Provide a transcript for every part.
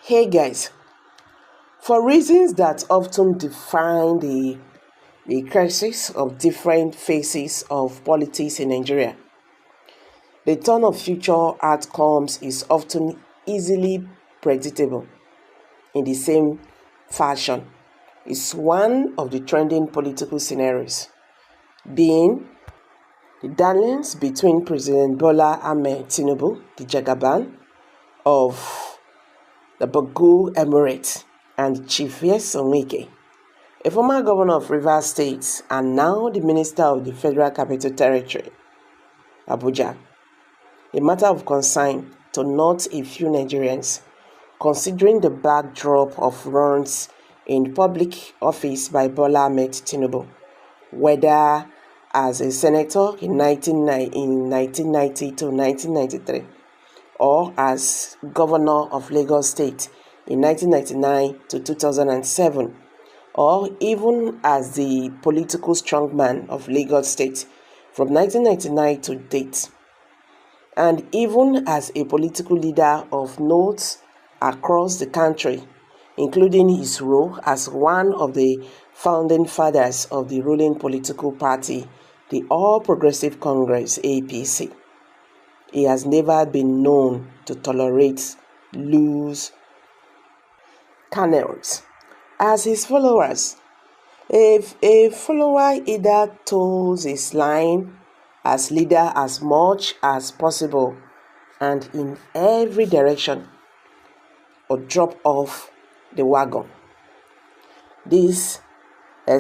Hey guys, for reasons that often define the crisis of different phases of politics in Nigeria, the turn of future outcomes is often easily predictable in the same fashion. It's one of the trending political scenarios, being the dalliance between President Bola Ahmed Tinubu, the Jagaban of the Bagu Emirate, and Chief Wike, a former governor of Rivers State and now the Minister of the Federal Capital Territory, Abuja, a matter of concern to not a few Nigerians, considering the backdrop of runs in public office by Bola Ahmed Tinubu, whether as a senator in 1990 to 1993, or as governor of Lagos State in 1999 to 2007, or even as the political strongman of Lagos State from 1999 to date, and even as a political leader of note across the country, including his role as one of the founding fathers of the ruling political party, the All Progressive Congress (APC). He has never been known to tolerate loose canals as his followers. If a follower either toes his line as leader as much as possible and in every direction, or drop off the wagon. This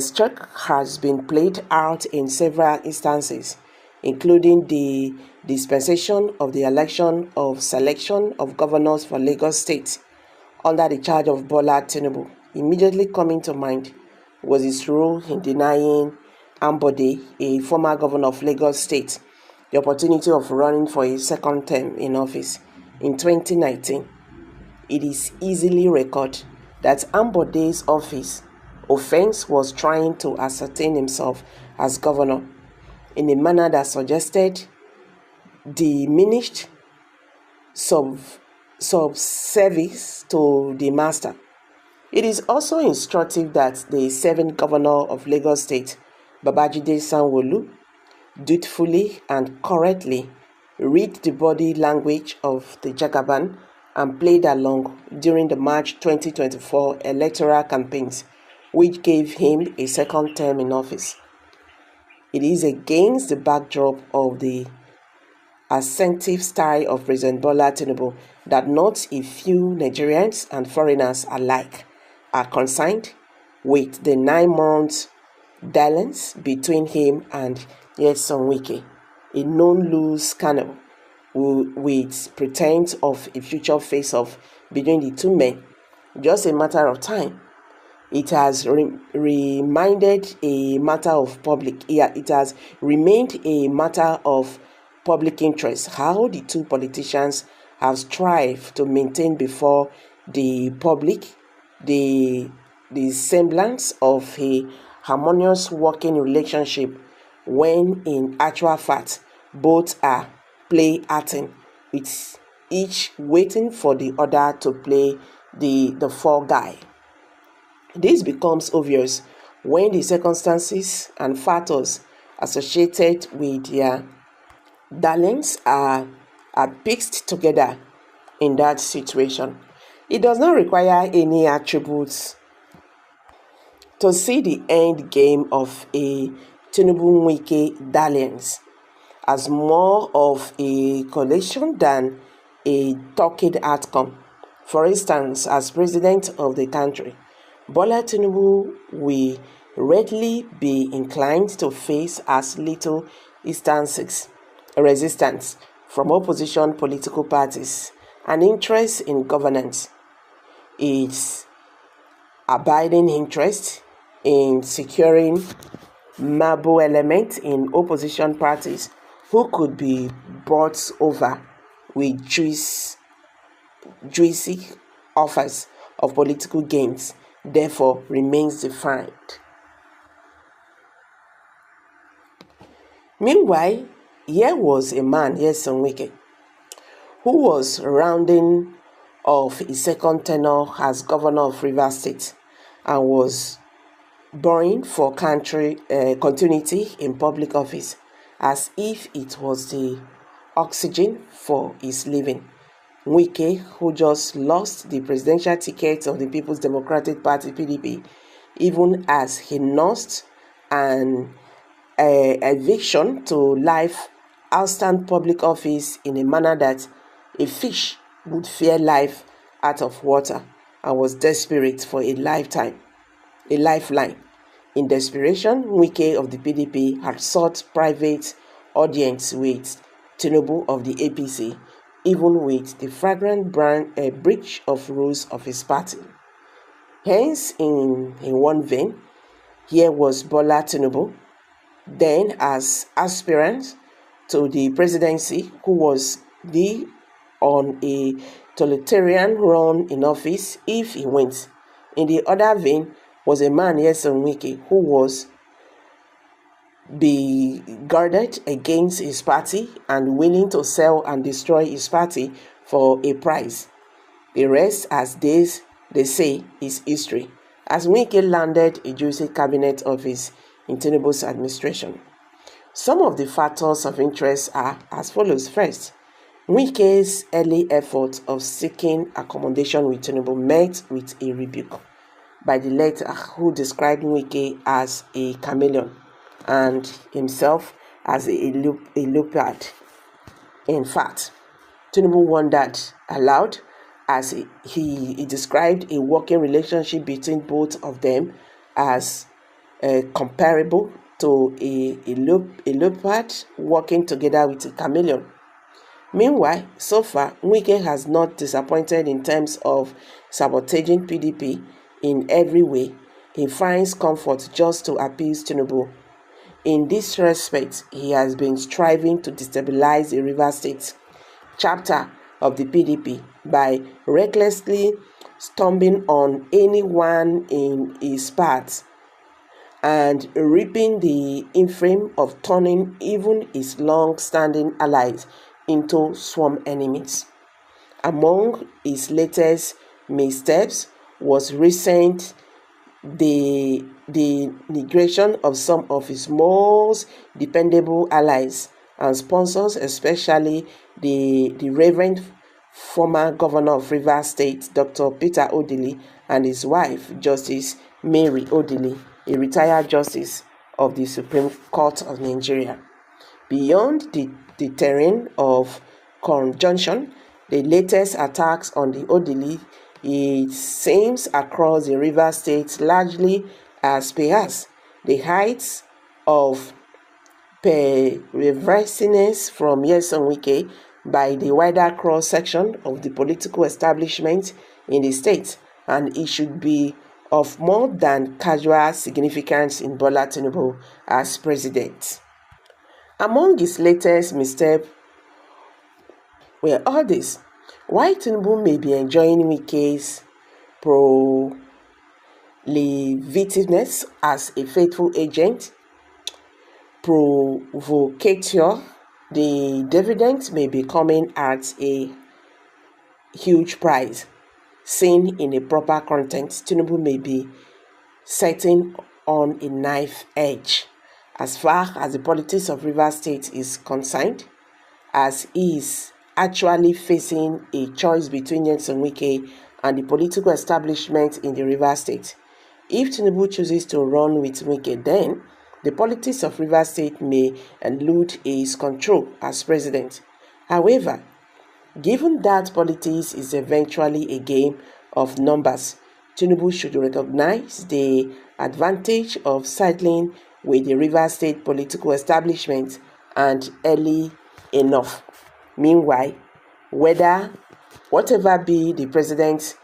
stroke has been played out in several instances, including the dispensation of the election of selection of governors for Lagos State under the charge of Bola Tinubu. Immediately coming to mind was his role in denying Ambode, a former governor of Lagos State, the opportunity of running for a second term in office in 2019. It is easily recorded that Ambode's offense was trying to ascertain himself as governor in a manner that suggested diminished subservice to the master. It is also instructive that the serving governor of Lagos State, Babajide Sanwo-Olu, dutifully and correctly read the body language of the Jagaban and played along during the March 2024 electoral campaigns, which gave him a second term in office. It is against the backdrop of the assertive style of President Bola Tinubu that not a few Nigerians and foreigners alike are concerned with the 9-month dalliance between him and Wike, a known loose canal with pretense of a future face-off between the two men. Just a matter of time. It has remained a matter of public interest how the two politicians have strived to maintain before the public the semblance of a harmonious working relationship when in actual fact both are play acting, with each waiting for the other to play the fall guy. This becomes obvious when the circumstances and factors associated with their dalliance are pieced together in that situation. It does not require any attributes to see the end game of a Tinubu-Wike dalliance as more of a collation than a talking outcome. For instance, as president of the country, Bola Tinubu will readily be inclined to face as little resistance from opposition political parties and interest in governance. Its abiding interest in securing marble elements in opposition parties who could be brought over with juicy offers of political gains therefore remains defined. Meanwhile, here was a man, Wike, who was rounding of his second tenure as governor of Rivers State and was boring for continuity in public office, as if it was the oxygen for his living. Wike, who just lost the presidential ticket of the People's Democratic Party (PDP), even as he nursed an eviction to life outstand public office in a manner that a fish would fear life out of water, and was desperate for a lifeline. In desperation, Wike of the PDP had sought private audience with Tinubu of the APC, even with the flagrant breach of rules of his party. Hence, in one vein, here was Bola Tinubu, then as aspirant to the presidency, who was on a totalitarian run in office if he wins. In the other vein was a man, Nyesom Wike, who was be guarded against his party and willing to sell and destroy his party for a price. The rest, as they say, is history, as Wike landed a juicy cabinet office in Tinubu's administration. Some of the factors of interest are as follows. First, Wike's early effort of seeking accommodation with Tinubu met with a rebuke by the latter, who described Wike as a chameleon and himself as a leopard. In fact, Tinubu wondered aloud as he described a working relationship between both of them as comparable to a leopard working together with a chameleon. Meanwhile, so far, Wike has not disappointed in terms of sabotaging PDP in every way. He finds comfort just to appease Tinubu. In this respect, he has been striving to destabilize the Rivers State chapter of the PDP by recklessly stumbling on anyone in his path and reaping the infamy of turning even his long-standing allies into sworn enemies. Among his latest missteps was the negation of some of his most dependable allies and sponsors, especially the Reverend former governor of Rivers State, Dr. Peter Odili, and his wife, Justice Mary Odili, a retired justice of the Supreme Court of Nigeria. Beyond the terrain of conjunction, the latest attacks on the Odili, it seems, across the Rivers State largely as perhaps the heights of perverseness from Nyesom Wike by the wider cross-section of the political establishment in the state, and it should be of more than casual significance in Bola Tinubu as president. Among his latest missteps were all this: why Tinubu may be enjoying Wike's prolivitiveness as a faithful agent, provocateur, the dividends may be coming at a huge price. Seen in a proper context, Tinubu may be sitting on a knife edge as far as the politics of Rivers State is concerned, as he is actually facing a choice between Nyesom Wike and the political establishment in the Rivers State. If Tinubu chooses to run with Wike, then the politics of Rivers State may elude his control as president. However, given that politics is eventually a game of numbers, Tinubu should recognize the advantage of siding with the Rivers State political establishment and early enough. Meanwhile, whatever be the president's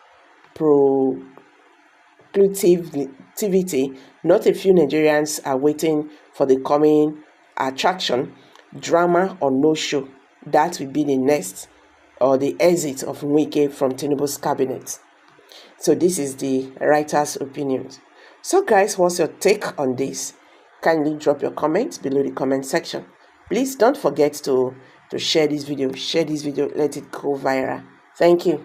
proclivity, not a few Nigerians are waiting for the coming attraction, drama or no show, that will be the next or the exit of Wike from Tinubu's cabinet. So this is the writer's opinion. So guys, what's your take on this? Kindly drop your comments below the comment section. Please don't forget to share this video. Let it go viral. Thank you.